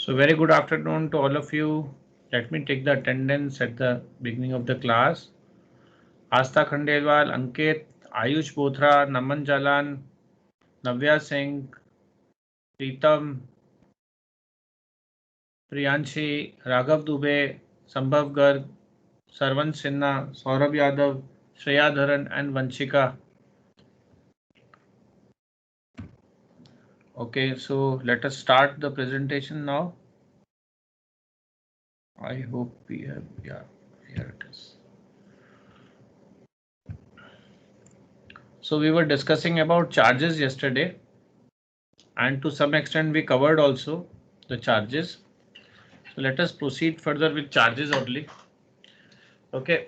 So very good afternoon to all of you. Let me take the attendance at the beginning of the class. Asta Khandelwal, Ankit, Ayush Bothra, Naman Jalan, Navya Singh, Pritam, Priyanshi, Raghav Dubey, Sambhav Garg, Sarvan Sinha, Saurabh Yadav, Shreya Dharan and Vanshika. Okay, so let us start the presentation now. I hope we have, yeah, here it is. So we were discussing about charges yesterday, and to some extent we covered also the charges. So let us proceed further with charges only. Okay.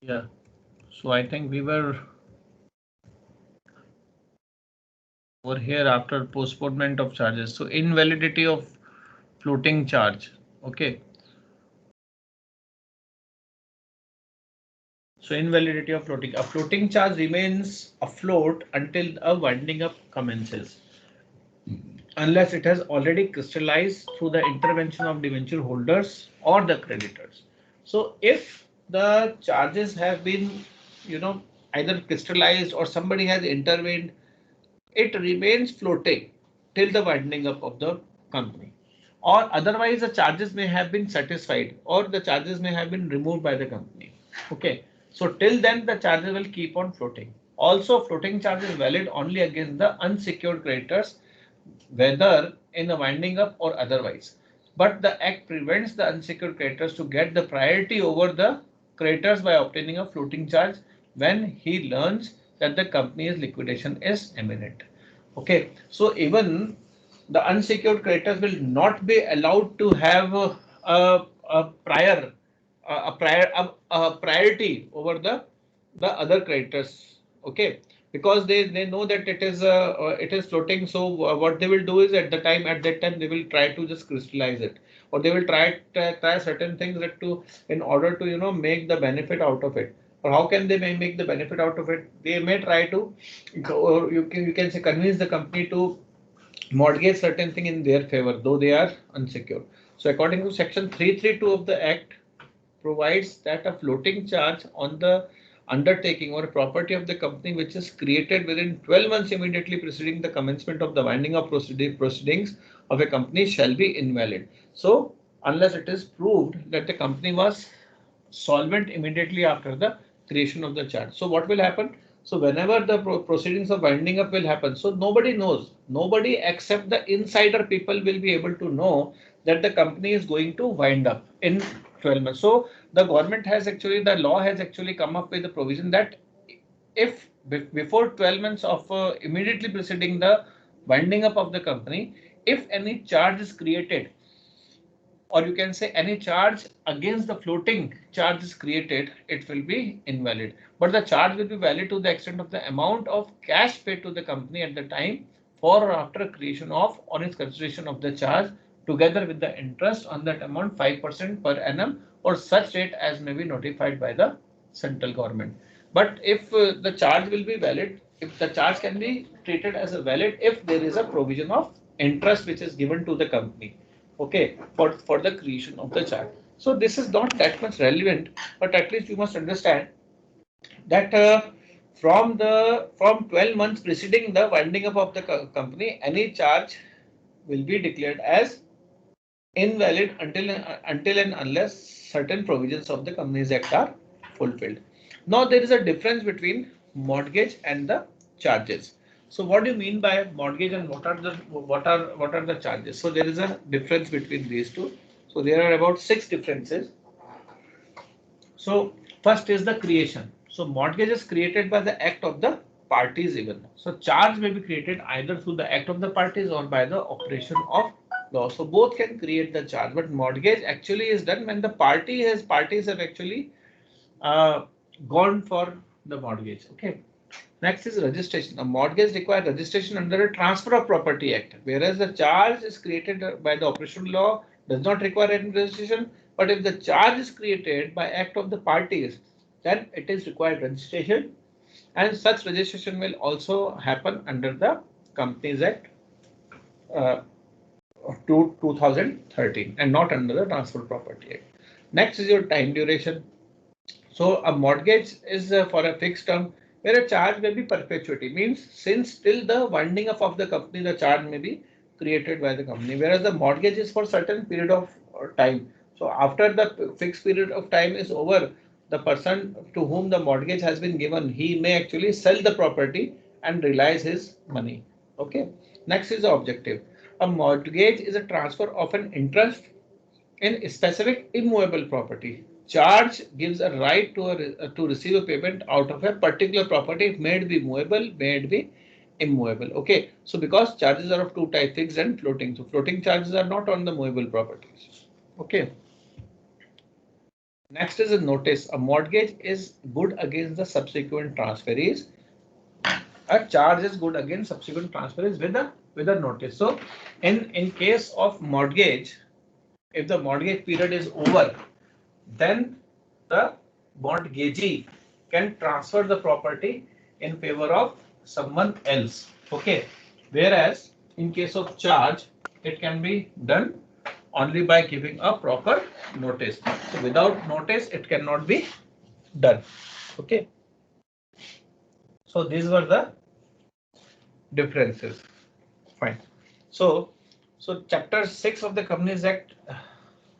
Yeah. So I think we were over here after postponement of charges. So invalidity of floating charge. Okay. So invalidity of floating. A floating charge remains afloat until a winding up commences, unless it has already crystallized through the intervention of debenture holders or the creditors. So if the charges have been, either crystallized or somebody has intervened, it remains floating till the winding up of the company. Or otherwise the charges may have been satisfied or the charges may have been removed by the company. Okay. So till then the charges will keep on floating. Also floating charge is valid only against the unsecured creditors, whether in the winding up or otherwise. But the act prevents the unsecured creditors to get the priority over the creditors by obtaining a floating charge when he learns that the company's liquidation is imminent. Okay, so even the unsecured creditors will not be allowed to have a priority over the other creditors. Okay, because they know that it is floating. So what they will do is at that time they will try to just crystallize it, or they will try certain things that to in order to make the benefit out of it. Or how can they make the benefit out of it? They may try to, or you can say, convince the company to mortgage certain thing in their favor, though they are unsecured. So according to section 332 of the act provides that a floating charge on the undertaking or property of the company which is created within 12 months immediately preceding the commencement of the winding up proceedings of a company shall be invalid. So unless it is proved that the company was solvent immediately after the creation of the charge. So what will happen? So whenever the proceedings of winding up will happen, so nobody knows, nobody except the insider people will be able to know that the company is going to wind up in 12 months. So the law has actually come up with a provision that if before 12 months of immediately preceding the winding up of the company, if any charge is created, or you can say any charge against the floating charge is created, it will be invalid. But the charge will be valid to the extent of the amount of cash paid to the company at the time for or after creation of or its consideration of the charge, together with the interest on that amount 5% per annum or such rate as may be notified by the central government. But if the charge will be valid, if the charge can be treated as a valid if there is a provision of interest which is given to the company, okay, for the creation of the chart. So this is not that much relevant, but at least you must understand that from 12 months preceding the winding up of the company, any charge will be declared as invalid until and unless certain provisions of the Companies Act are fulfilled. Now there is a difference between mortgage and the charges. So what do you mean by mortgage and what are the charges? So there is a difference between these two. So there are about 6 differences. So first is the creation. So mortgage is created by the act of the parties even. So charge may be created either through the act of the parties or by the operation of law. So both can create the charge, but mortgage actually is done when the parties have actually uh, gone for the mortgage. Okay. Next is registration. A mortgage requires registration under a Transfer of Property Act, whereas the charge is created by the operational law does not require any registration. But if the charge is created by act of the parties, then it is required registration, and such registration will also happen under the Companies Act uh, to 2013 and not under the Transfer Property Act. Next is your time duration. So a mortgage is for a fixed term where a charge may be perpetuity, means since till the winding up of the company, the charge may be created by the company, whereas the mortgage is for certain period of time. So after the fixed period of time is over, the person to whom the mortgage has been given, he may actually sell the property and realize his money. Okay. Next is the objective. A mortgage is a transfer of an interest in specific immovable property. Charge gives a right to receive a payment out of a particular property. It may be movable, may be immovable. Okay, so because charges are of two types, fixed and floating. So floating charges are not on the movable properties. Okay. Next is a notice. A mortgage is good against the subsequent transferees. A charge is good against subsequent transferees with a notice. So in case of mortgage, if the mortgage period is over, then the mortgagee can transfer the property in favor of someone else. Okay. Whereas in case of charge, it can be done only by giving a proper notice. So without notice, it cannot be done. Okay. So these were the differences. Fine. So chapter 6 of the Companies Act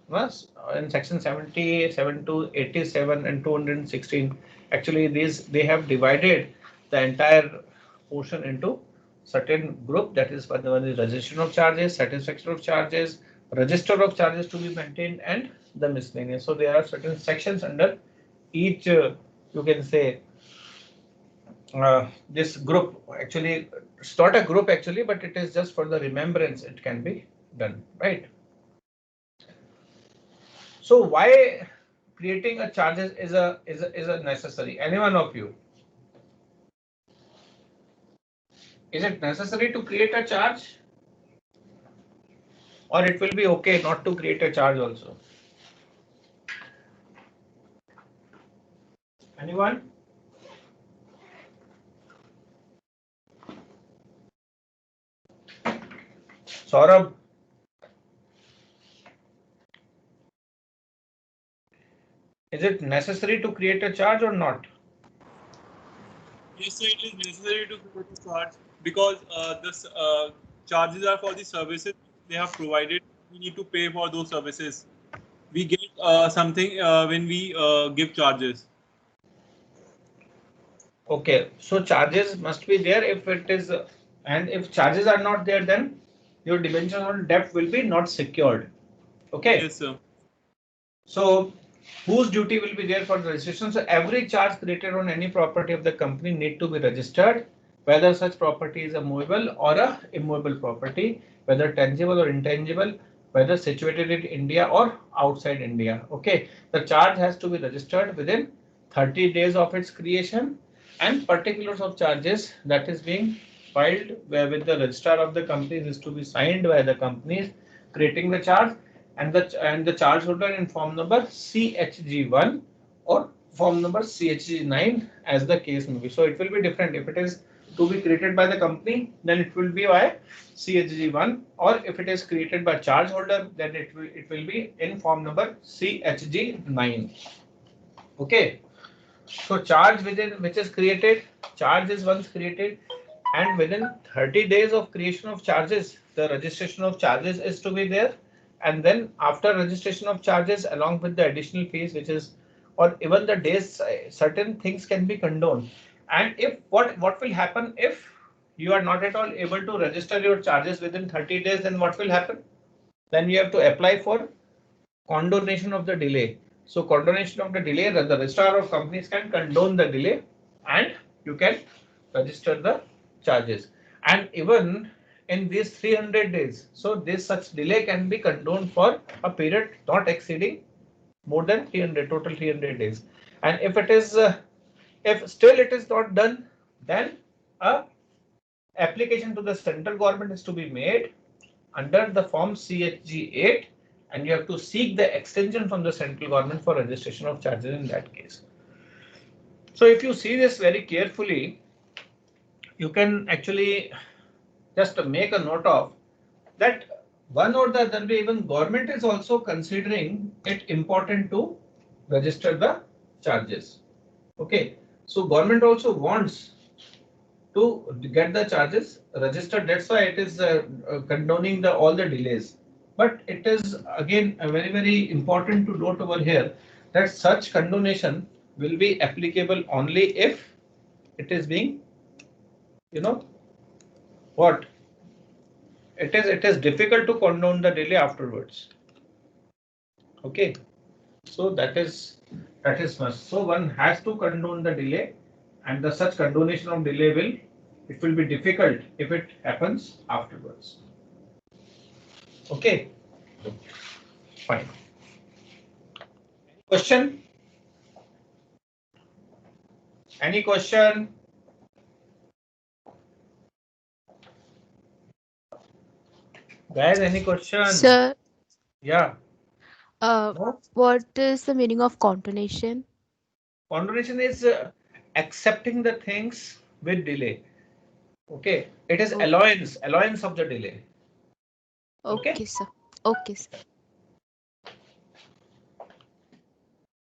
was in section 77 to 87 and 216. Actually, they have divided the entire portion into certain group, that is one is registration of charges, satisfaction of charges, register of charges to be maintained, and the miscellaneous. So there are certain sections under each, you can say, this group. Actually, it's not a group actually, but it is just for the remembrance it can be done, right? So why creating a charges is a necessary? Any one of you? Is it necessary to create a charge? Or it will be okay not to create a charge also? Anyone? Saurabh? Is it necessary to create a charge or not? Yes, sir, it is necessary to create a charge because the charges are for the services they have provided. We need to pay for those services. We get something when we give charges. Okay, so charges must be there if it is, and if charges are not there, then your debenture on debt will be not secured. Okay. Yes, sir. So whose duty will be there for the registration? So every charge created on any property of the company need to be registered, whether such property is a movable or a immovable property, whether tangible or intangible, whether situated in India or outside India. Okay, the charge has to be registered within 30 days of its creation, and particulars of charges that is being filed with the registrar of the companies is to be signed by the companies creating the charge, and the charge holder in form number CHG1 or form number CHG9 as the case may be. So it will be different. If it is to be created by the company, then it will be by CHG1, or if it is created by charge holder, then it will be in form number CHG9. Okay. So charge within which is created, charge is once created, and within 30 days of creation of charges, the registration of charges is to be there. And then after registration of charges, along with the additional fees, which is, or even the days, certain things can be condoned. And if what will happen if you are not at all able to register your charges within 30 days, then what will happen? Then you have to apply for condonation of the delay. So condonation of the delay, the registrar of companies can condone the delay, and you can register the charges. And even in these 300 days, so this such delay can be condoned for a period not exceeding more than 300, total 300 days. And if it is, if still it is not done, then a application to the central government is to be made under the form CHG8, and you have to seek the extension from the central government for registration of charges in that case. So if you see this very carefully, you can actually just make a note of that one or the other way, even government is also considering it important to register the charges. Okay, so government also wants to get the charges registered. That's why it is condoning the all the delays. But it is again a very important to note over here that such condonation will be applicable only if it is being, you know, what it is difficult to condone the delay afterwards. Okay, so that is must. So one has to condone the delay, and the such condonation of delay will be difficult if it happens afterwards. Okay, fine. Question? Any question? Guys, any question? Sir, Yeah. No? what is the meaning of condonation? Condonation is accepting the things with delay. Okay, it is Oh, allowance of the delay. Okay. okay, sir. Okay, sir.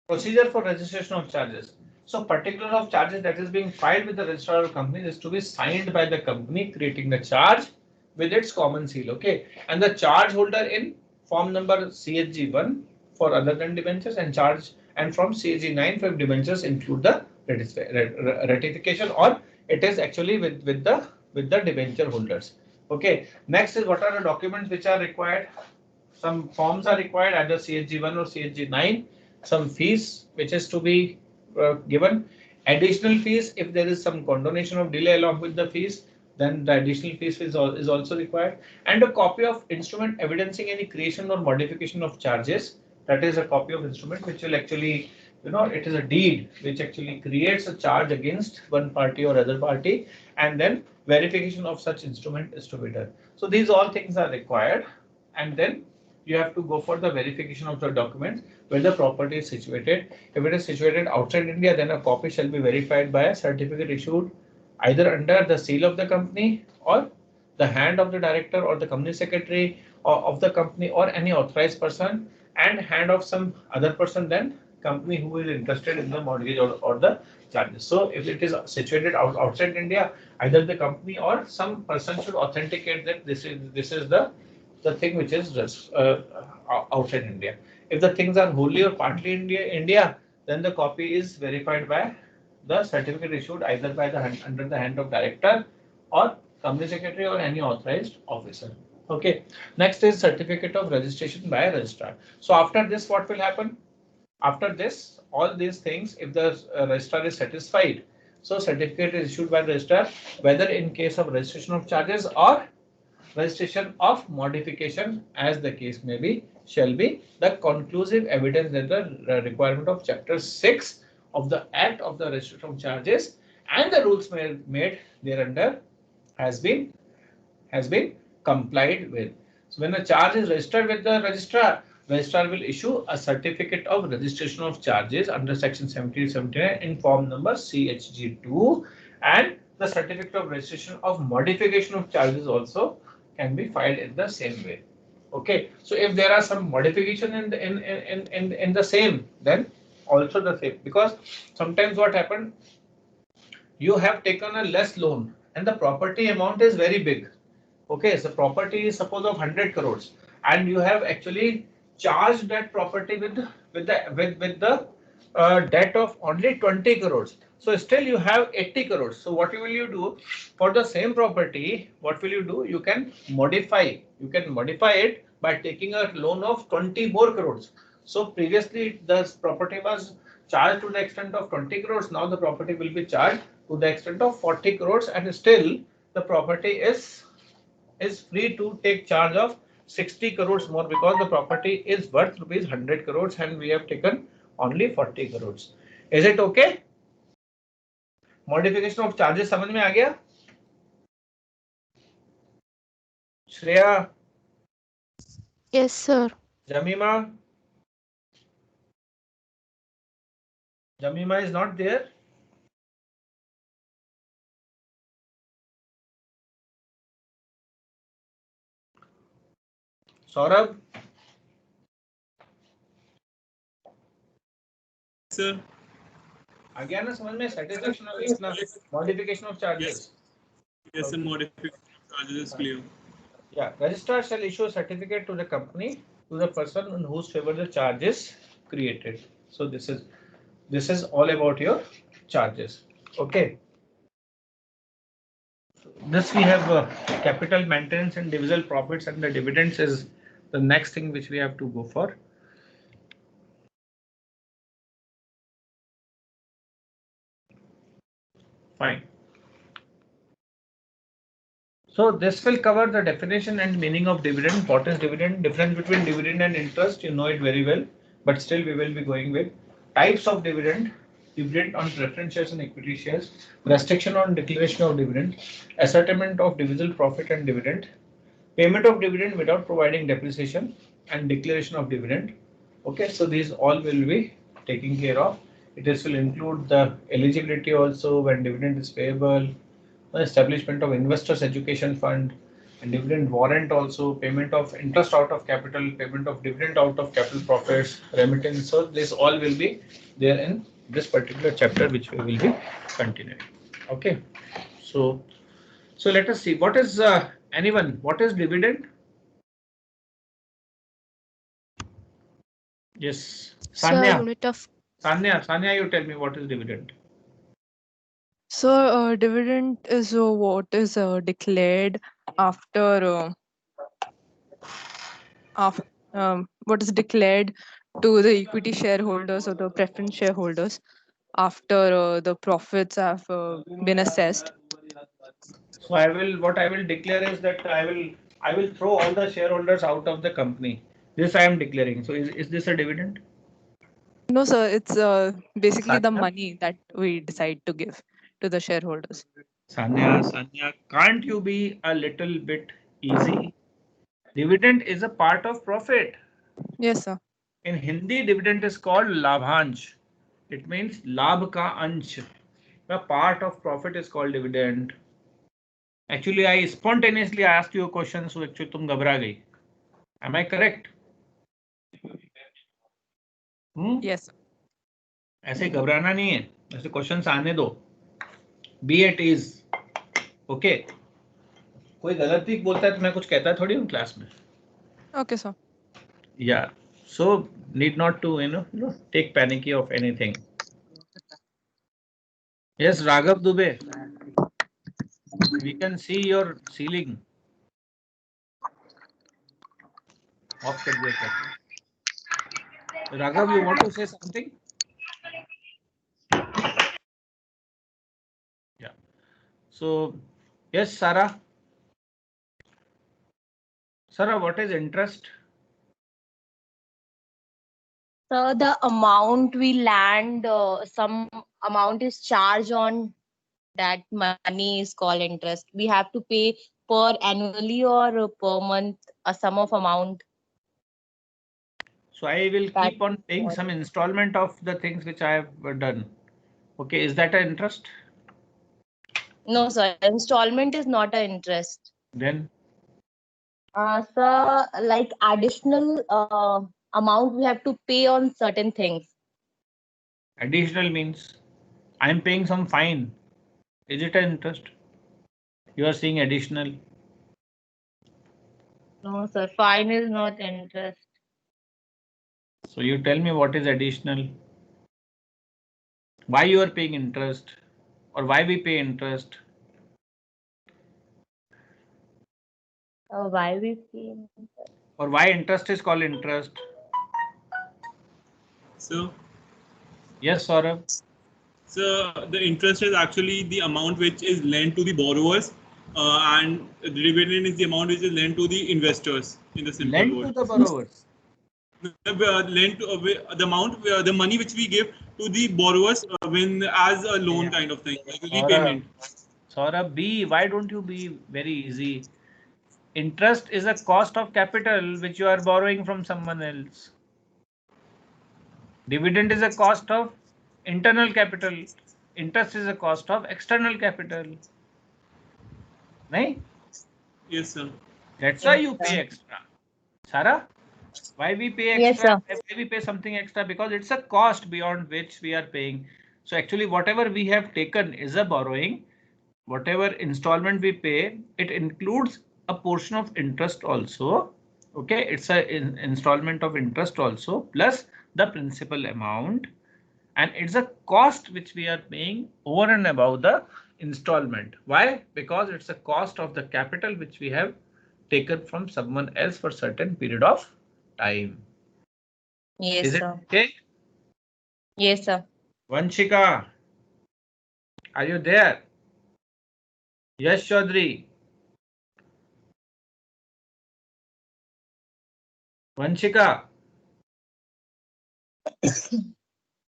Procedure for registration of charges. So particular of charges that is being filed with the registrar of companies is to be signed by the company creating the charge with its common seal. Okay, and the charge holder in form number CHG1 for other than debentures and charge, and from CHG9 for debentures include the ratification, or it is actually with the debenture holders. Okay, next is what are the documents which are required. Some forms are required, either CHG1 or CHG9. Some fees which is to be given. Additional fees, if there is some condonation of delay along with the fees, then the additional fees is also required. And a copy of instrument evidencing any creation or modification of charges. That is a copy of instrument which will actually, it is a deed which actually creates a charge against one party or other party, and then verification of such instrument is to be done. So these all things are required, and then you have to go for the verification of the documents where the property is situated. If it is situated outside India, then a copy shall be verified by a certificate issued either under the seal of the company or the hand of the director or the company secretary or of the company or any authorized person, and hand of some other person than company who is interested in the mortgage or the charges. So if it is situated outside India, either the company or some person should authenticate that this is the thing which is just outside India. If the things are wholly or partly India, then the copy is verified by the certificate issued either by the under the hand of director or company secretary or any authorized officer. Okay. Next is certificate of registration by a registrar. So after this, what will happen? After this, all these things, if the registrar is satisfied, so certificate is issued by the registrar, whether in case of registration of charges or registration of modification, as the case may be, shall be the conclusive evidence that the requirement of chapter 6 of the Act of the Registration of Charges and the rules made thereunder has been complied with. So when a charge is registered with the registrar will issue a certificate of registration of charges under section 70-79 in form number CHG2, and the certificate of registration of modification of charges also can be filed in the same way. Okay, so if there are some modification in the same, then also the same, because sometimes what happened, you have taken a less loan and the property amount is very big. Okay, so property is suppose of 100 crores, and you have actually charged that property with the debt of only 20 crores. So still you have 80 crores. So what will you do for the same property? What will you do? You can modify. You can modify it by taking a loan of 20 more crores. So previously the property was charged to the extent of 20 crores. Now the property will be charged to the extent of 40 crores, and still the property is free to take charge of 60 crores more, because the property is worth rupees 100 crores and we have taken only 40 crores. Is it okay? Modification of charges समझ में आ गया? Shreya, Yes, sir. Jamima, Jamima is not there. Saurabh? Sir. आ गया ना समझ में? Satisfaction of इतना modification of charges. Yes, sir. Modification of charges is clear. Yeah, registrar shall issue a certificate to the company, to the person in whose favor the charge is created. So this is all about your charges. Okay. This we have capital maintenance and divisible profits, and the dividends is the next thing which we have to go for. Fine. So this will cover the definition and meaning of dividend. What is dividend? Difference between dividend and interest, you know it very well, but still we will be going with types of dividend, dividend on preference shares and equity shares, restriction on declaration of dividend, ascertainment of divisible profit and dividend, payment of dividend without providing depreciation, and declaration of dividend. Okay, so these all will be taken care of. It will include the eligibility also when dividend is payable, establishment of investors education fund, and dividend warrant also, payment of interest out of capital, payment of dividend out of capital profits, remittance. So this all will be there in this particular chapter which we will be continuing. Okay, so let us see what is anyone, what is dividend? Yes, Sir, Sanya. unit of Sanya, you tell me what is dividend. So, dividend is what is declared after what is declared to the equity shareholders or the preference shareholders after the profits have been assessed. So what I will declare is that I will throw all the shareholders out of the company. This I am declaring. So is this a dividend? No, sir, it's basically the Sanya? money that we decide to give to the shareholders. Sanya, can't you be a little bit easy? Dividend is a part of profit. Yes, sir. In Hindi, dividend is called labhansh. It means labh ka ansh. The part of profit is called dividend. Actually, I spontaneously asked you a question, so actually तुम घबरा गई. Am I correct? Yes, sir. ऐसे घबराना नहीं है, ऐसे questions आने दो. Be it is okay. कोई गलती बोलता है तो मैं कुछ कहता थोड़ी हूँ क्लास में. Okay, sir. Yeah, so need not to take panicky of anything. Yes, Raghav Dubey, we can see your ceiling. Off कर दिया क्या? Raghav, you want to say something? Yeah. So yes, Sarah. Sarah, what is interest? So the amount we land, some amount is charged on that money is called interest. We have to pay per annually or per month a sum of amount. So I will keep on paying some installment of the things which I have done. Okay, is that an interest? No, sir. Installment is not an interest. Then So like additional amount we have to pay on certain things. additional means I am paying some fine. Is it an interest? You are saying additional. No, sir. Fine is not interest. So you tell me what is additional. Why you are paying interest, or why we pay interest? Why we pay? Or why interest is called interest? So, Yes, Saurabh. so the interest is actually the amount which is lent to the borrowers, and the dividend is the amount which is lent to the investors. In the simple Lend word, to the borrowers. lent the amount, the money which we give to the borrowers when as a loan kind of thing, like a repayment. Saurabh, why don't you be very easy? Interest is a cost of capital which you are borrowing from someone else. Dividend is a cost of internal capital. Interest is a cost of external capital. Nahin? Yes, sir. That's why you pay extra. Sarah, why we pay Yes, extra? sir. Why we pay something extra? Because it's a cost beyond which we are paying. So actually, whatever we have taken is a borrowing. Whatever installment we pay, it includes a portion of interest also. Okay, it's a installment of interest also plus the principal amount, and it's a cost which we are paying over and above the installment. Why? Because it's a cost of the capital which we have taken from someone else for certain period of time. Yes, Is it sir. okay? Yes, sir. Vanshika, are you there? Yes, Chaudhary. Vanshika.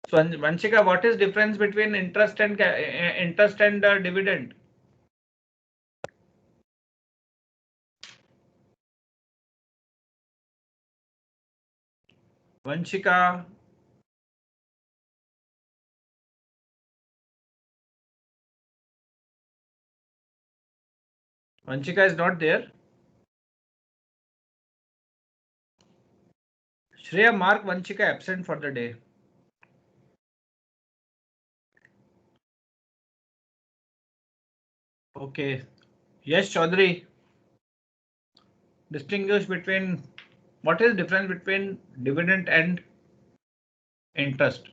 So Vanshika, what is difference between interest and dividend? Vanshika. Vanshika is not there. Shreya, mark Vanshika absent for the day. Okay. Yes, Chaudhary. Distinguish between, what is difference between dividend and interest?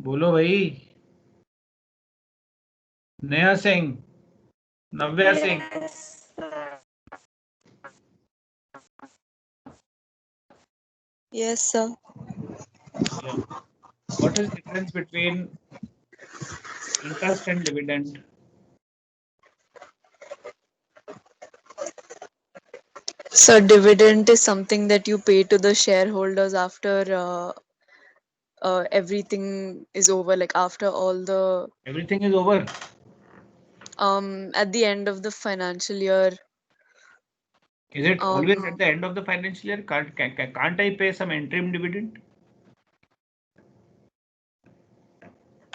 बोलो भाई. नेहा सिंह, नव्या Singh. Yes, sir. Yeah. What is difference between interest and dividend? So dividend is something that you pay to the shareholders after everything is over, like after all the Everything is over. at the end of the financial year. Is it always at Um, the end of the financial year? Can't I pay some interim dividend?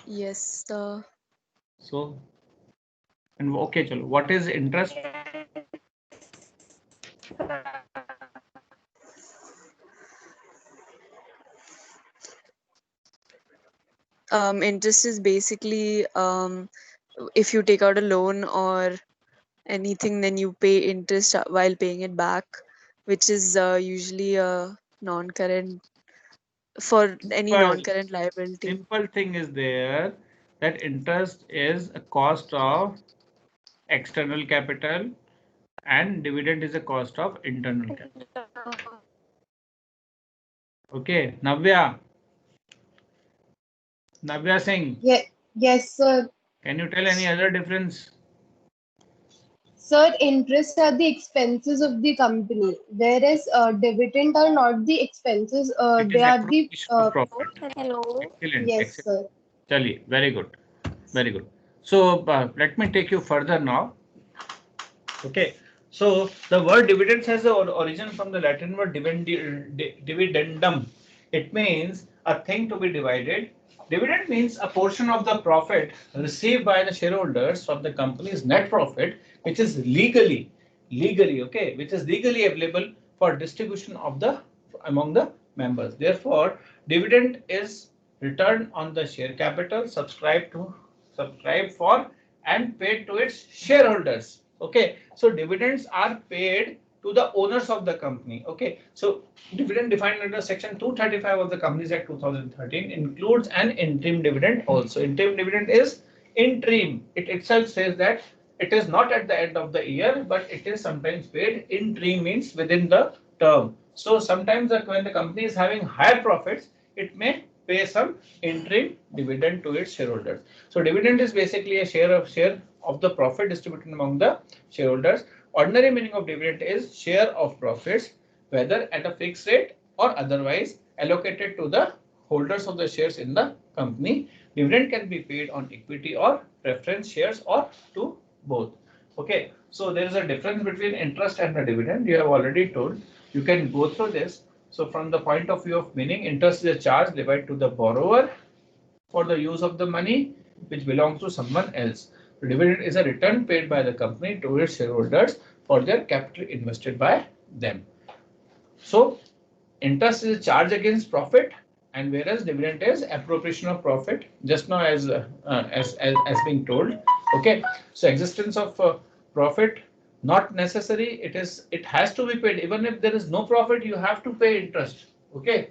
yes, sir. So, and okay, chalo. What is interest? Interest is basically if you take out a loan or anything, then you pay interest while paying it back, which is usually a non-current for any Simple, non-current liability. simple thing is there that interest is a cost of external capital and dividend is a cost of internal capital. Okay, Navya Singh, Yeah, yes, sir. can you tell any other difference? Sir, interest are the expenses of the company, whereas dividend are not the expenses. It They is are the accumulation of profit. Hello. Excellent, yes, excellent. sir. Chali, very good, very good. So let me take you further now. Okay, so the word dividends has the origin from the Latin word dividendum. It means a thing to be divided. Dividend means a portion of the profit received by the shareholders from the company's net profit, which is legally, okay, which is legally available for distribution of the among the members. Therefore, dividend is return on the share capital subscribed for and paid to its shareholders. Okay, so dividends are paid to the owners of the company. Okay, so dividend defined under section 235 of the Companies Act 2013 includes an interim dividend also. Interim dividend is interim. It itself says that it is not at the end of the year, but it is sometimes paid. Interim means within the term. So sometimes when the company is having higher profits, it may pay some interim dividend to its shareholders. So dividend is basically a share of the profit distributed among the shareholders. Ordinary meaning of dividend is share of profits, whether at a fixed rate or otherwise allocated to the holders of the shares in the company. Dividend can be paid on equity or preference shares or to both. Okay, so there is a difference between interest and the dividend. You have already told. You can go through this. So from the point of view of meaning, interest is a charge levied to the borrower for the use of the money, which belongs to someone else. The dividend is a return paid by the company to its shareholders for their capital invested by them. So interest is a charge against profit, and whereas dividend is appropriation of profit, just now as being told. Okay, so existence of profit not necessary. It has to be paid. Even if there is no profit, you have to pay interest. Okay,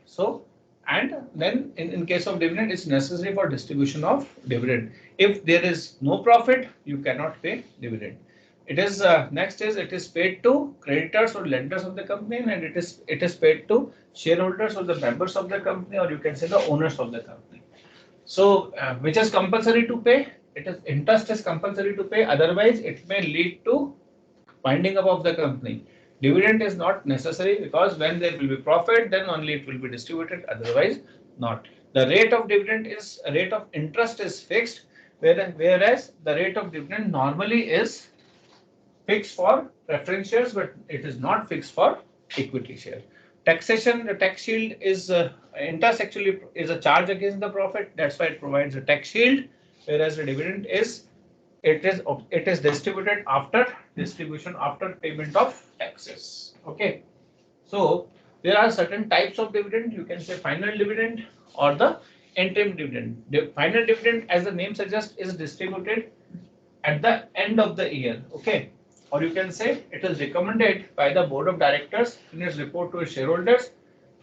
so and then in case of dividend, it's necessary for distribution of dividend. If there is no profit, you cannot pay dividend. It is next is it is paid to creditors or lenders of the company, and it is paid to shareholders or the members of the company, or you can say the owners of the company. So which is compulsory to pay? It is interest is compulsory to pay. Otherwise, it may lead to winding up of the company. Dividend is not necessary because when there will be profit, then only it will be distributed. Otherwise, not. The rate of dividend is rate of interest is fixed, whereas the rate of dividend normally is fixed for preference shares, but it is not fixed for equity share. Taxation, the tax shield is interest actually is a charge against the profit. That's why it provides a tax shield, whereas the dividend is it is distributed after distribution after payment of taxes. Okay, so there are certain types of dividend. You can say final dividend or the interim dividend. The final dividend, as the name suggests, is distributed at the end of the year. Okay, or you can say it is recommended by the board of directors in its report to its shareholders.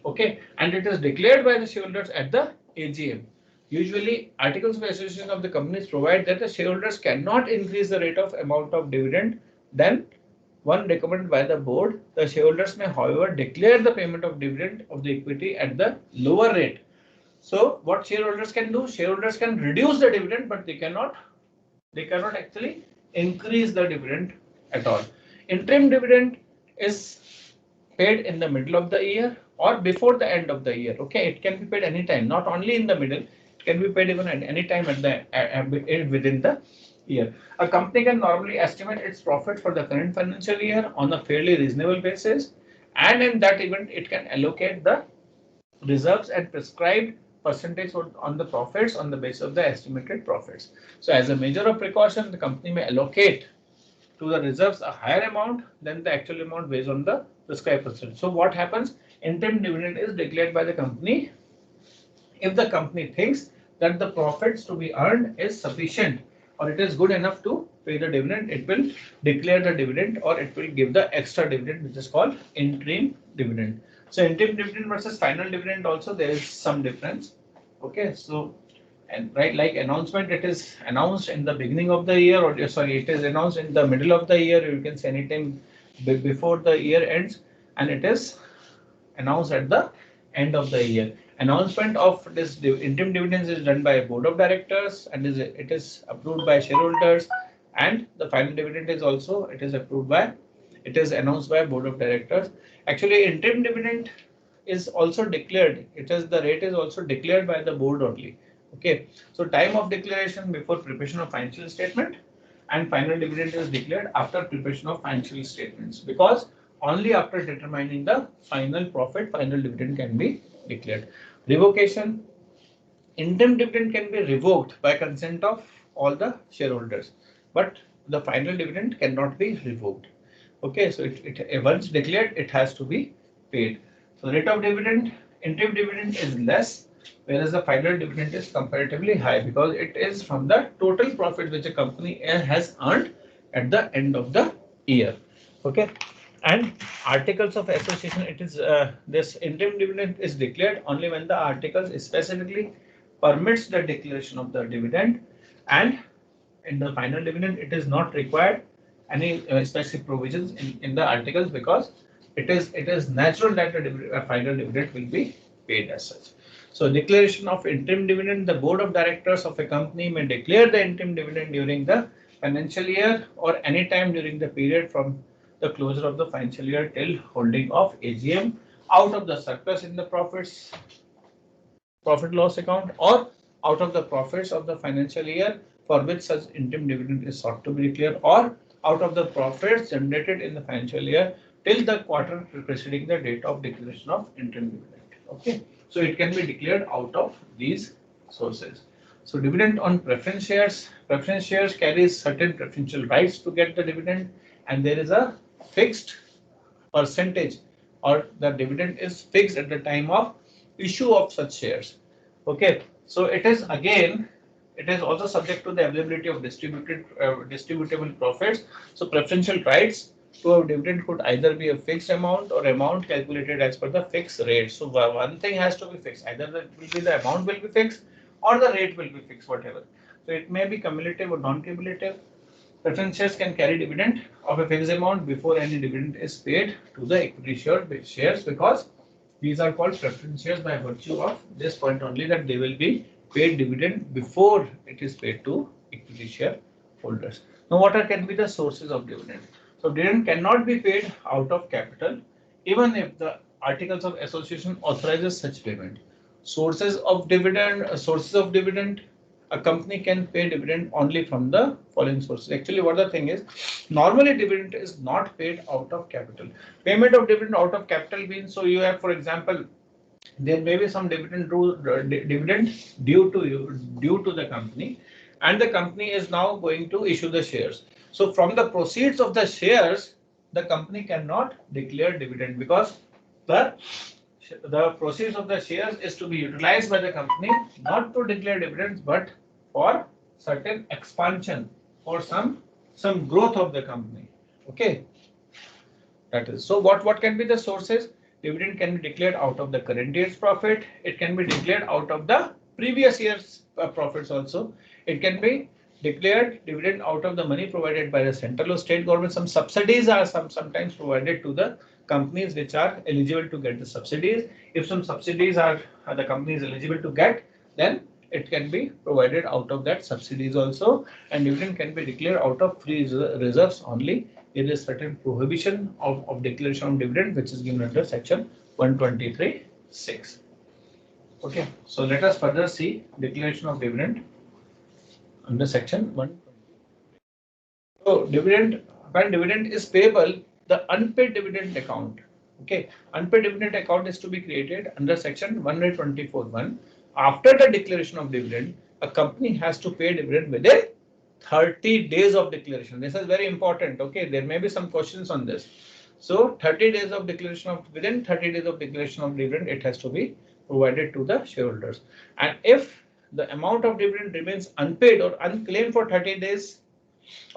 Okay, and it is declared by the shareholders at the AGM. Usually, articles of association of the companies provide that the shareholders cannot increase the rate of amount of dividend than one recommended by the board. The shareholders may, however, declare the payment of dividend of the equity at the lower rate. So, what shareholders can do? Shareholders can reduce the dividend, but they cannot actually increase the dividend at all. Interim dividend is paid in the middle of the year or before the end of the year. Okay, it can be paid anytime, not only in the middle. It can be paid even at any time at the within the year. A company can normally estimate its profit for the current financial year on a fairly reasonable basis, and in that event, it can allocate the reserves and prescribed percentage on the profits on the basis of the estimated profits. So, as a measure of precaution, the company may allocate to the reserves a higher amount than the actual amount based on the prescribed percentage. So what happens? Interim dividend is declared by the company if the company thinks that the profits to be earned is sufficient or it is good enough to pay the dividend. It will declare the dividend or it will give the extra dividend, which is called interim dividend. So interim dividend versus final dividend also there is some difference. Okay, so and right, like announcement, it is announced in the beginning of the year, or sorry, it is announced in the middle of the year. You can say anytime before the year ends, and it is announced at the end of the year. Announcement of this interim dividends is done by a board of directors, and it is approved by shareholders. And the final dividend is also it is announced by a board of directors. Actually, interim dividend is also declared. The rate is also declared by the board only. Okay, so time of declaration before preparation of financial statement, and final dividend is declared after preparation of financial statements, because only after determining the final profit, final dividend can be declared. Revocation, interim dividend can be revoked by consent of all the shareholders, but the final dividend cannot be revoked. Okay, so it once declared, it has to be paid. So rate of dividend, interim dividend is less, whereas the final dividend is comparatively high because it is from the total profit which a company has earned at the end of the year. Okay, and articles of association, it is this interim dividend is declared only when the articles specifically permits the declaration of the dividend, and in the final dividend it is not required any specific provisions in the articles, because it is natural that the final dividend will be paid as such. So declaration of interim dividend, the board of directors of a company may declare the interim dividend during the financial year or any time during the period from the closure of the financial year till holding of AGM out of the surplus in the profit loss account, or out of the profits of the financial year for which such interim dividend is sought to be declared, or out of the profits generated in the financial year till the quarter preceding the date of declaration of interim dividend. Okay, so it can be declared out of these sources. So dividend on preference shares carries certain preferential rights to get the dividend, and there is a fixed percentage, or the dividend is fixed at the time of issue of such shares. Okay, so it is again, it is also subject to the availability of distributable profits. So preferential rights to a dividend could either be a fixed amount or amount calculated as per the fixed rate. So one thing has to be fixed, either the amount will be fixed or the rate will be fixed, whatever. So it may be cumulative or non-cumulative. Preference shares can carry dividend of a fixed amount before any dividend is paid to the equity shares, because these are called preference shares by virtue of this point only, that they will be paid dividend before it is paid to equity shareholders. Now, what can be the sources of dividend? So, dividend cannot be paid out of capital, even if the articles of association authorizes such payment. Sources of dividend, a company can pay dividend only from the following sources. Actually, what the thing is, normally dividend is not paid out of capital. Payment of dividend out of capital means, so you have, for example, there may be some dividend due to the company, and the company is now going to issue the shares. So from the proceeds of the shares, the company cannot declare dividend, because the proceeds of the shares is to be utilized by the company not to declare dividends, but for certain expansion, or some growth of the company. Okay, that is, so what can be the sources? Dividend can be declared out of the current year's profit. It can be declared out of the previous year's profits also. It can be declared dividend out of the money provided by the central or state government. Some subsidies are sometimes provided to the companies which are eligible to get the subsidies. If some subsidies are the company is eligible to get, then it can be provided out of that subsidies also. And dividend can be declared out of free reserves only. There is certain prohibition of declaration of dividend, which is given under section 123(6). Okay, so let us further see declaration of dividend under section 1. So when dividend is payable, the unpaid dividend account. Okay, unpaid dividend account is to be created under section 124(1). After the declaration of dividend, a company has to pay dividend within 30 days of declaration. This is very important. Okay, there may be some questions on this. So 30 days of declaration of, within 30 days of declaration of dividend, it has to be provided to the shareholders. And if the amount of dividend remains unpaid or unclaimed for 30 days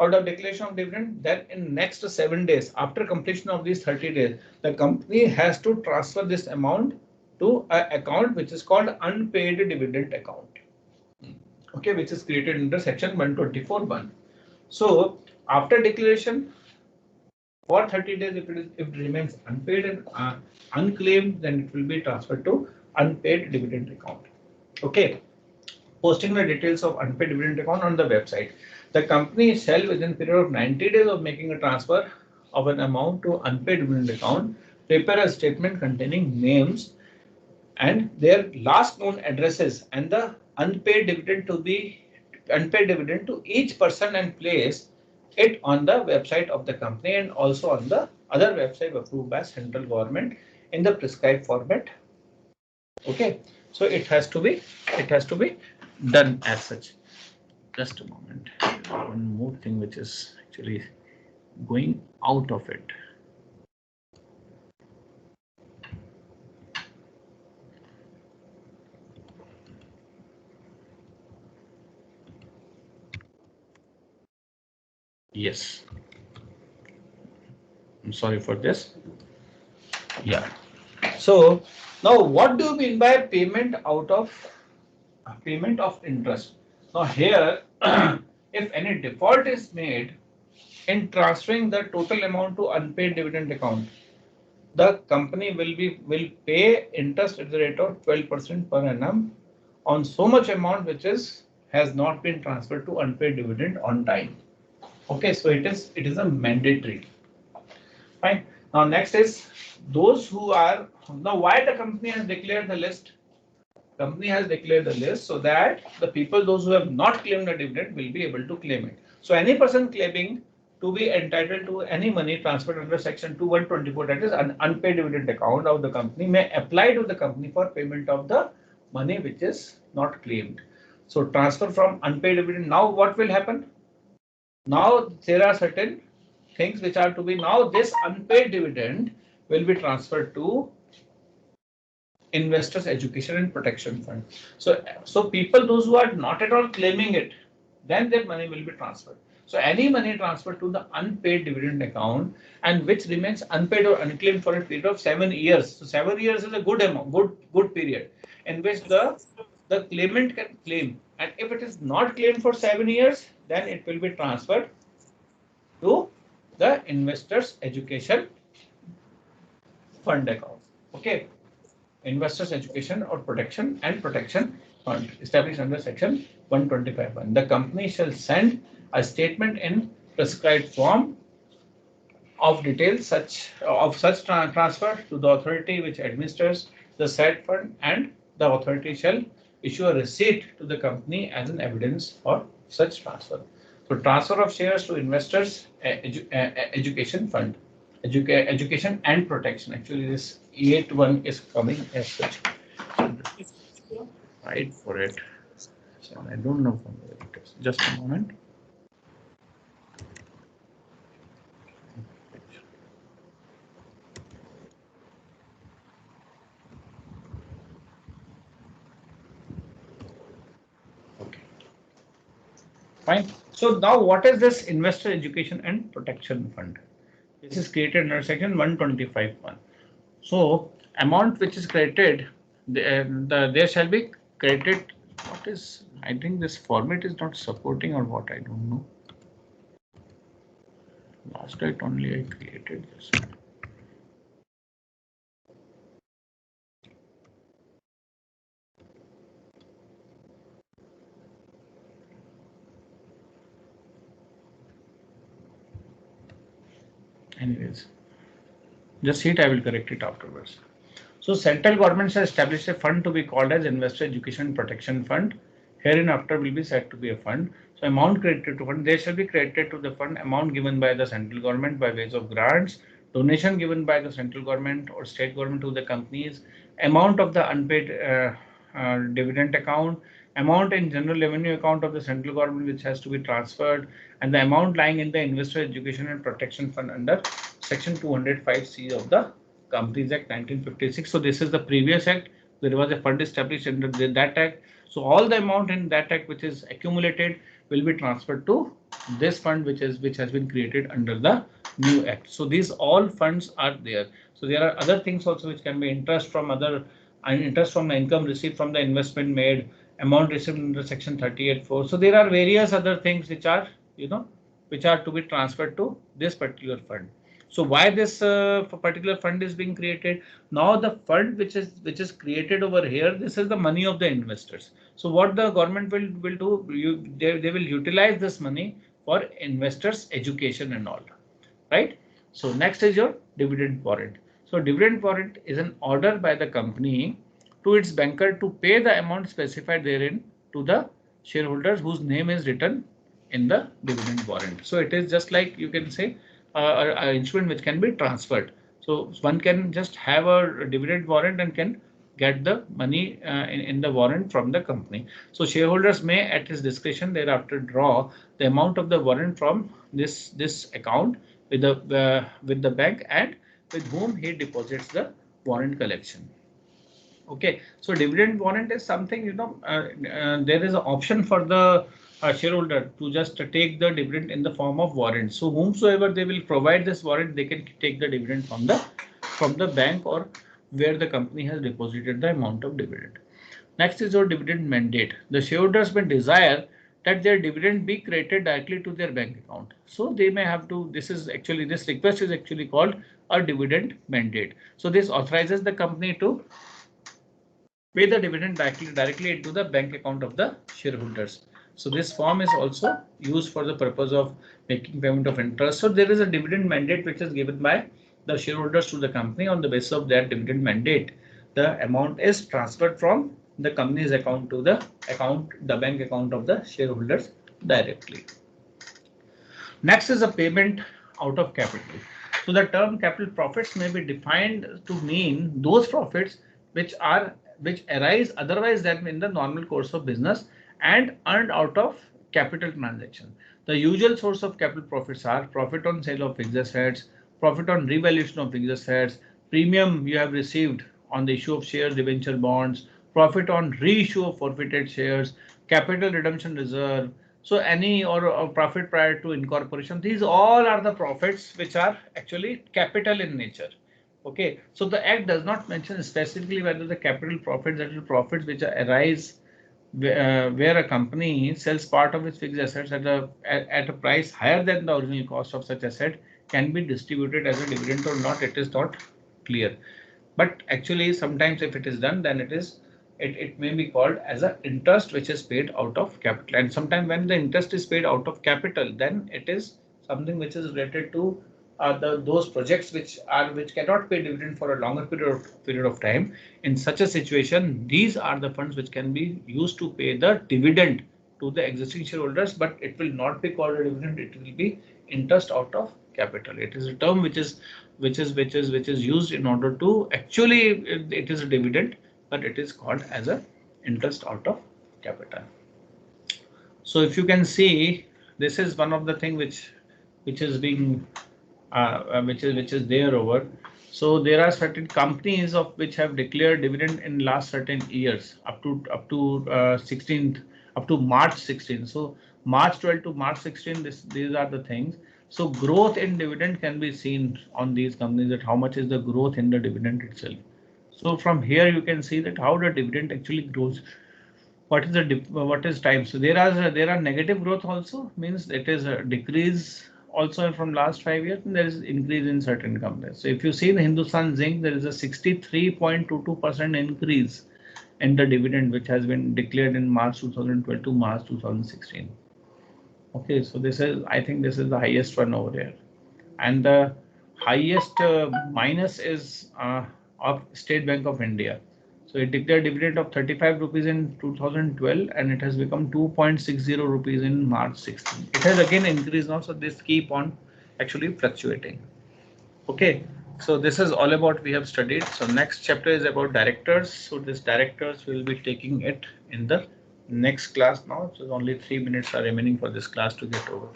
out of declaration of dividend, then in next 7 days after completion of these 30 days, the company has to transfer this amount to an account which is called unpaid dividend account. Okay, which is created under section 124(1). So after declaration for 30 days, if it remains unpaid and unclaimed, then it will be transferred to unpaid dividend account. Okay, posting the details of unpaid dividend account on the website. The company shall, within period of 90 days of making a transfer of an amount to unpaid dividend account, prepare a statement containing names and their last known addresses and the unpaid dividend to each person, and place it on the website of the company and also on the other website approved by central government in the prescribed format. Okay, so it has to be done as such. Just a moment. One more thing which is actually going out of it. Yes. I'm sorry for this. Yeah. So now what do you mean by payment of interest? Now here, if any default is made in transferring the total amount to unpaid dividend account, the company will pay interest at the rate of 12% per annum on so much amount which has not been transferred to unpaid dividend on time. Okay, so it is a mandatory. Fine. Now next is those who are, now why the company has declared the list? Company has declared the list so that the people, those who have not claimed the dividend, will be able to claim it. So any person claiming to be entitled to any money transferred under section 2124, that is an unpaid dividend account of the company, may apply to the company for payment of the money which is not claimed. So transfer from unpaid dividend. Now what will happen? Now there are certain things which are to be, now this unpaid dividend will be transferred to Investors Education and Protection Fund. So people, those who are not at all claiming it, then their money will be transferred. So any money transferred to the unpaid dividend account and which remains unpaid or unclaimed for a period of 7 years. So 7 years is a good amount, good period in which the claimant can claim. And if it is not claimed for 7 years, then it will be transferred to the Investors Education Fund account. Okay. Investors Education or Protection and Protection Fund established under Section 125(1). The company shall send a statement in prescribed form of details of such transfer to the authority which administers the said fund, and the authority shall issue a receipt to the company as an evidence for such transfer. So transfer of shares to Investors Education Fund. Education and Protection. Actually, this E8 one is coming as such. Right for it. So I don't know from where it is. Just a moment. Okay. Fine. So now what is this Investor Education and Protection Fund? This is created under Section 125(1). So amount which is credited, there shall be credited. What is? I think this format is not supporting or what, I don't know. Last night only I created this. Anyways, just see it, I will correct it afterwards. So central government has established a fund to be called as Investor Education Protection Fund. Hereinafter will be said to be a fund. So amount credited to fund, there shall be credited to the fund amount given by the central government by ways of grants, donation given by the central government or state government to the companies, amount of the unpaid dividend account, amount in general revenue account of the central government which has to be transferred, and the amount lying in the Investor Education and Protection Fund under Section 205C of the Companies Act 1956. So this is the previous act. There was a fund established under that act. So all the amount in that act which is accumulated will be transferred to this fund which has been created under the new act. So these all funds are there. So there are other things also which can be interest from the income received from the investment made, amount received under Section 38(4). So there are various other things which are which are to be transferred to this particular fund. So why this particular fund is being created? Now the fund which is created over here, this is the money of the investors. So what the government will do, they will utilize this money for investors' education and all, right? So next is your dividend warrant. So dividend warrant is an order by the company to its banker to pay the amount specified therein to the shareholders whose name is written in the dividend warrant. So it is just like, you can say, an instrument which can be transferred. So one can just have a dividend warrant and can get the money in the warrant from the company. So shareholders may at his discretion thereafter draw the amount of the warrant from this account with the bank and with whom he deposits the warrant collection. Okay, so dividend warrant is something, there is an option for the shareholder to just take the dividend in the form of warrant. So whomsoever they will provide this warrant, they can take the dividend from the bank or where the company has deposited the amount of dividend. Next is your dividend mandate. The shareholders may desire that their dividend be credited directly to their bank account. So they may have to, this request is actually called a dividend mandate. So this authorizes the company to pay the dividend directly into the bank account of the shareholders. So this form is also used for the purpose of making payment of interest. So there is a dividend mandate which is given by the shareholders to the company. On the basis of that dividend mandate, the amount is transferred from the company's account to the bank account of the shareholders directly. Next is a payment out of capital. So the term capital profits may be defined to mean those profits which arise otherwise than in the normal course of business and earned out of capital transaction. The usual source of capital profits are profit on sale of fixed assets, profit on revaluation of fixed assets, premium you have received on the issue of shares, debenture bonds, profit on reissue of forfeited shares, capital redemption reserve. So any or profit prior to incorporation, these all are the profits which are actually capital in nature. Okay, so the act does not mention specifically whether the capital profits, that is profits which arise where a company sells part of its fixed assets at a price higher than the original cost of such asset, can be distributed as a dividend or not. It is not clear, but actually sometimes if it is done, then it may be called as an interest which is paid out of capital, and sometimes when the interest is paid out of capital, then it is something which is related to those projects which cannot pay dividend for a longer period of time. In such a situation, these are the funds which can be used to pay the dividend to the existing shareholders, but it will not be called a dividend. It will be interest out of capital. It is a term which is used in order to actually it is a dividend, but it is called as a interest out of capital. So if you can see, this is one of the thing which is being which is there over. So there are certain companies of which have declared dividend in last certain years up to 16th, up to March 16. So March 12 to March 16, these are the things. So growth in dividend can be seen on these companies, that how much is the growth in the dividend itself. So from here you can see that how the dividend actually grows. What is the what is time? So there are negative growth also, means it is a decrease also from last 5 years, and there is increase in certain companies. So if you see the Hindustan Zinc, there is a 63.22% increase in the dividend which has been declared in March 2012 to March 2016. Okay, so this is, I think this is the highest one over here, and the highest minus is of State Bank of India. So it declared dividend of 35 rupees in 2012, and it has become 2.60 rupees in March 16. It has again increased now, so this keep on actually fluctuating. Okay, so this is all about we have studied. So next chapter is about directors. So this directors will be taking it in the next class now. So only 3 minutes are remaining for this class to get over.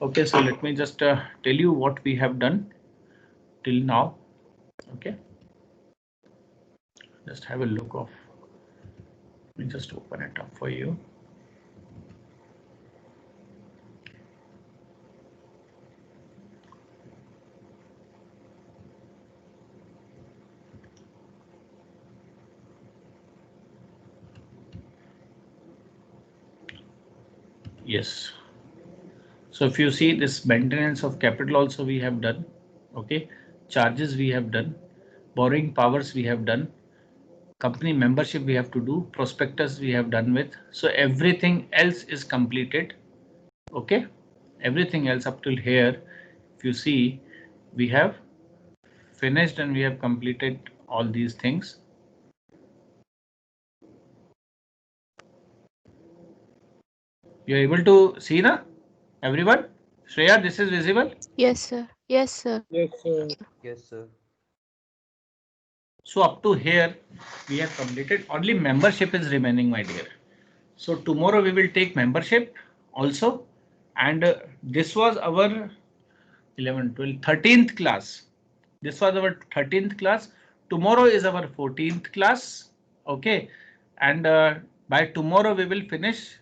Okay, so let me just tell you what we have done till now. Okay, just have a look of. Let me just open it up for you. Yes. So if you see this maintenance of capital also we have done. Okay, charges we have done, borrowing powers we have done, company membership we have to do, prospectus we have done with. So everything else is completed. Okay, everything else up till here, if you see, we have finished and we have completed all these things. You're able to see na everyone? Shreya, this is visible? Yes, sir. Yes, sir. Yes, sir. Yes, sir. So up to here, we have completed. Only membership is remaining, my dear. So tomorrow we will take membership also. And this was our 11, 12, 13th class. This was our 13th class. Tomorrow is our 14th class. Okay. And by tomorrow we will finish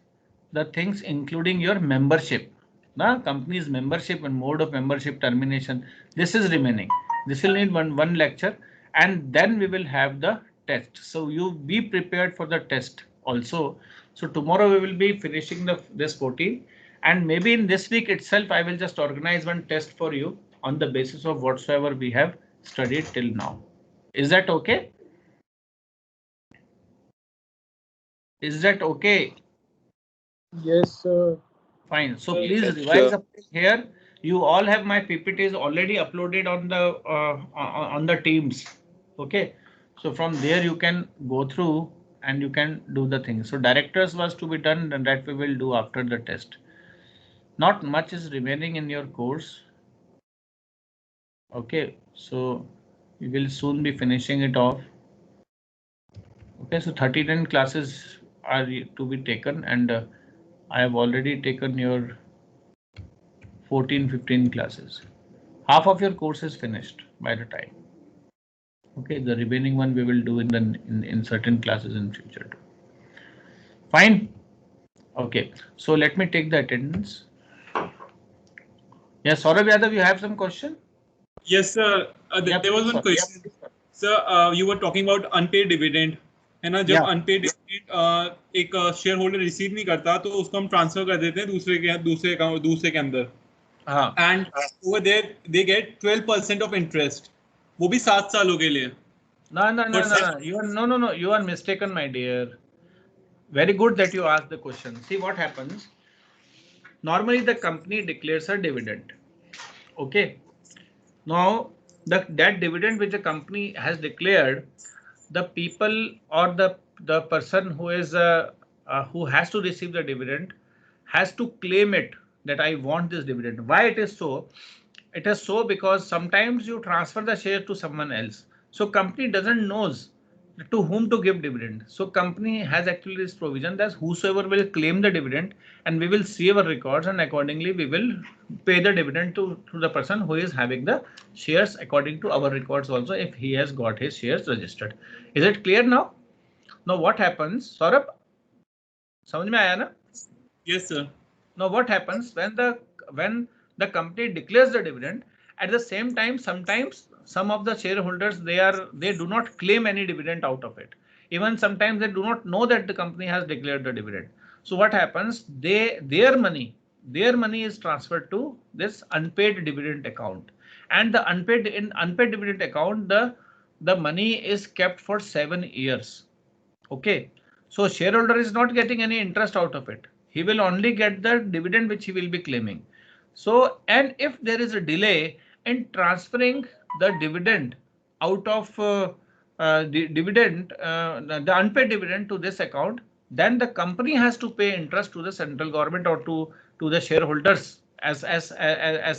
the things including your membership. The company's membership and mode of membership termination. This is remaining. This will need one lecture, and then we will have the test. So you be prepared for the test also. So tomorrow we will be finishing this 14, and maybe in this week itself I will just organize one test for you on the basis of whatsoever we have studied till now. Is that okay? Is that okay? Yes, sir. Fine. So please revise up here. You all have my PPTs already uploaded on the Teams. Okay. So from there you can go through and you can do the things. So directors was to be done, and that we will do after the test. Not much is remaining in your course. Okay. So we will soon be finishing it off. Okay. So 39 classes are to be taken, and I have already taken your 14-15 classes. Half of your course is finished by the time. Okay, the remaining one we will do in certain classes in future too. Fine. Okay, so let me take the attendance. Yes, Saurabh Yadav, you have some question? Yes, sir. There was one question. Sir, you were talking about unpaid dividend. है ना, जब unpaid dividend एक share holder receive नहीं करता तो उसको हम transfer कर देते हैं दूसरे के अंदर. हाँ. And over there they get 12% of interest, वो भी 7 सालों के लिए. No. You are mistaken, my dear. Very good that you asked the question. See what happens. Normally, the company declares a dividend. Okay. Now, that dividend which the company has declared, the people or the person who is who has to receive the dividend has to claim it, that I want this dividend. Why it is so? It is so because sometimes you transfer the share to someone else. So company doesn't knows to whom to give dividend. So company has actually this provision that whosoever will claim the dividend, and we will see our records, and accordingly we will pay the dividend to the person who is having the shares according to our records also, if he has got his shares registered. Is it clear now? Now what happens, Saurabh? समझ में आया ना? Yes, sir. Now what happens when the company declares the dividend, at the same time sometimes some of the shareholders they do not claim any dividend out of it. Even sometimes they do not know that the company has declared the dividend. So what happens, their money is transferred to this unpaid dividend account, and the unpaid dividend account, the money is kept for 7 years. Okay, so shareholder is not getting any interest out of it. He will only get the dividend which he will be claiming. So, and if there is a delay in transferring the dividend out of the unpaid dividend to this account, then the company has to pay interest to the central government or to the shareholders as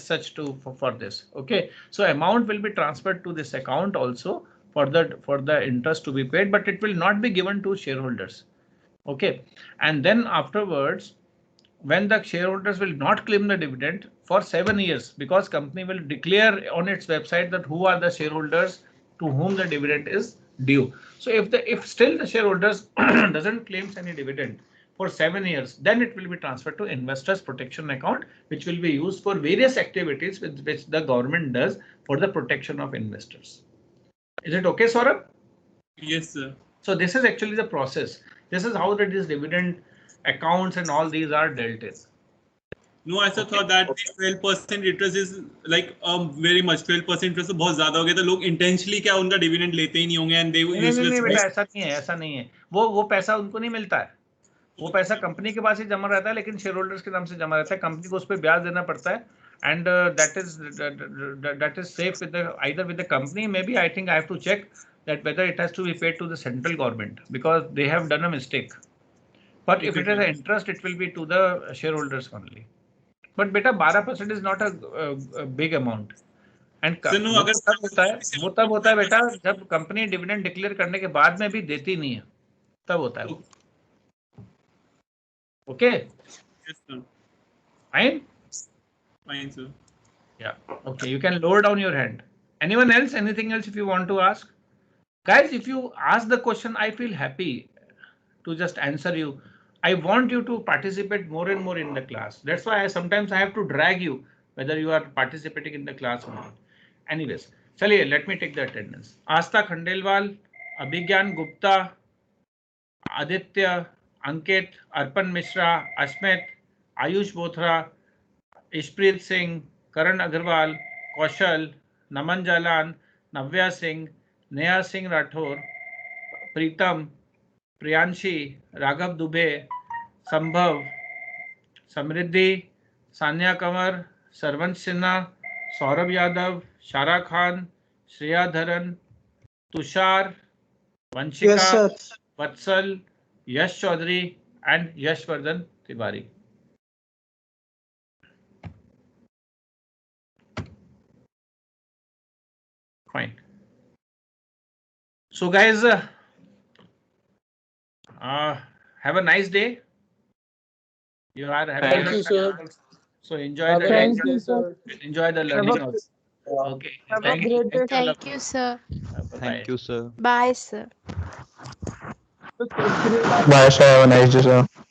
such for this. Okay, so amount will be transferred to this account also for the interest to be paid, but it will not be given to shareholders. Okay, and then afterwards, when the shareholders will not claim the dividend for 7 years, because company will declare on its website that who are the shareholders to whom the dividend is due. So if still the shareholders doesn't claim any dividend for 7 years, then it will be transferred to investors protection account, which will be used for various activities which the government does for the protection of investors. Is it okay, Saurabh? Yes, sir. So this is actually the process. This is how these dividend accounts and all these are dealt with. No, I also thought that 12% interest is like very much. 12% interest तो बहुत ज़्यादा हो गया, तो लोग intentionally क्या उनका dividend लेते ही नहीं होंगे, and they नहीं बेटा, ऐसा नहीं है. वो पैसा उनको नहीं मिलता है. वो पैसा कंपनी के पास ही जमा रहता है, लेकिन शेयर होल्डर्स के नाम से जमा रहता है. कंपनी को उस पर ब्याज देना पड़ता है, and that is safe with either with the company. Maybe I think I have to check that whether it has to be paid to the central government, because they have done a mistake. But if it is an interest, it will be to the shareholders only. But beta 12% is not a big amount. And वो तब होता है बेटा जब company dividend declare करने के बाद में भी देती नहीं है, तब होता है वो. Okay. Yes, sir. Fine. Fine, sir. Yeah. Okay. You can lower down your hand. Anyone else? Anything else if you want to ask? Guys, if you ask the question, I feel happy to just answer you. I want you to participate more and more in the class. That's why sometimes I have to drag you whether you are participating in the class or not. Anyways, chaliye, let me take the attendance. Asta Khandelwal, Abhigyan Gupta, Aditya, Ankit, Arpan Mishra, Ashmit, Ayush Bothra, Ishpreet Singh, Karan Agarwal, Kaushal, Naman Jalan, Navya Singh, Neha Singh Rathore, Pritam, Priyanshi, Raghav Dubey, Sambhav, Samriddhi, Sanya Kamar, Sarvansh Sinha, Saurabh Yadav, Shara Khan, Shreya Dharan, Tushar, Vanshika, Vatsal, Yash Chaudhary, and Yashvardhan Tiwari. Fine. So guys, Have a nice day. You are having Thank a you, sir. So enjoy Have the a day. nice day, sir. Enjoy the Have learning a, also. Okay. have a Thank you. great day. Thank you, sir. Bye-bye. Thank you, sir. Bye, sir. Sir. Bye, sir. Have a nice day, sir.